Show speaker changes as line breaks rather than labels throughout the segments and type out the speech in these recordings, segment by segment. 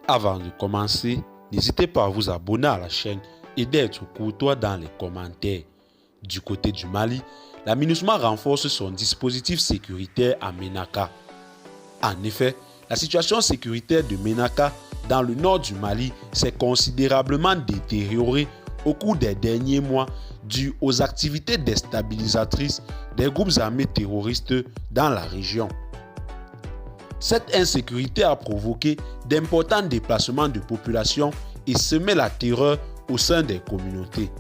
Avant de commencer, n'hésitez pas à vous abonner à la chaîne et d'être courtois dans les commentaires. Du côté du Mali, la MINUSMA renforce son dispositif sécuritaire à Ménaka. En effet, la situation sécuritaire de Ménaka dans le nord du Mali s'est considérablement détériorée au cours des derniers mois dû aux activités déstabilisatrices des groupes armés terroristes dans la région. Cette insécurité a provoqué d'importants déplacements de population et semé la terreur au sein des communautés.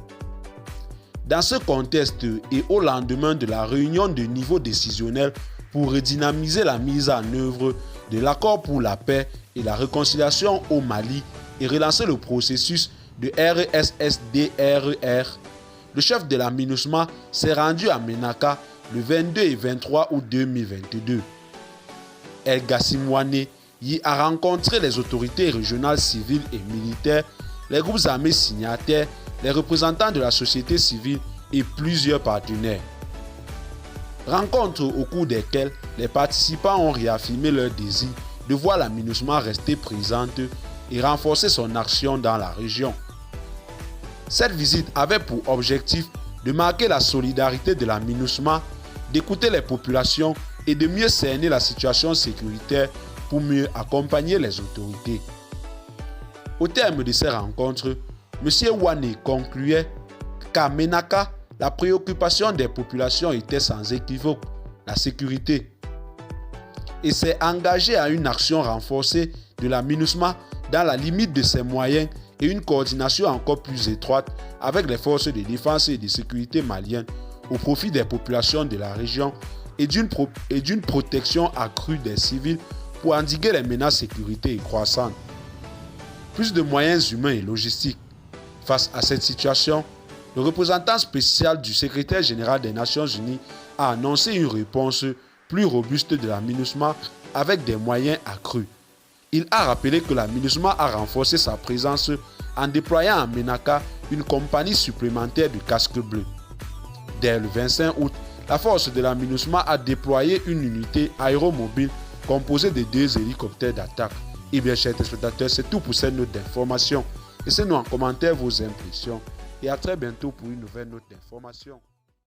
Dans ce contexte et au lendemain de la réunion de niveau décisionnel pour redynamiser la mise en œuvre de l'accord pour la paix et la réconciliation au Mali et relancer le processus de RSSDRR, le chef de la MINUSMA s'est rendu à Ménaka le 22 et 23 août 2022. El Gassimouane y a rencontré les autorités régionales civiles et militaires, les groupes armés signataires, les représentants de la société civile et plusieurs partenaires. Rencontres au cours desquelles les participants ont réaffirmé leur désir de voir la MINUSMA rester présente et renforcer son action dans la région. Cette visite avait pour objectif de marquer la solidarité de la MINUSMA, d'écouter les populations et de mieux cerner la situation sécuritaire pour mieux accompagner les autorités. Au terme de ces rencontres, M. Wane concluait qu'à Ménaka, la préoccupation des populations était sans équivoque la sécurité et s'est engagé à une action renforcée de la MINUSMA dans la limite de ses moyens et une coordination encore plus étroite avec les forces de défense et de sécurité maliennes au profit des populations de la région et d'une protection accrue des civils pour endiguer les menaces sécurité croissantes. Plus de moyens humains et logistiques. Face à cette situation, le représentant spécial du secrétaire général des Nations Unies a annoncé une réponse plus robuste de la MINUSMA avec des moyens accrus. Il a rappelé que la MINUSMA a renforcé sa présence en déployant à Ménaka une compagnie supplémentaire de casques bleus. Dès le 25 août, la force de la MINUSMA a déployé une unité aéromobile composée de 2 hélicoptères d'attaque. Et bien, chers téléspectateurs, c'est tout pour cette note d'information. Laissez-nous en commentaire vos impressions et à très bientôt pour une nouvelle note d'information.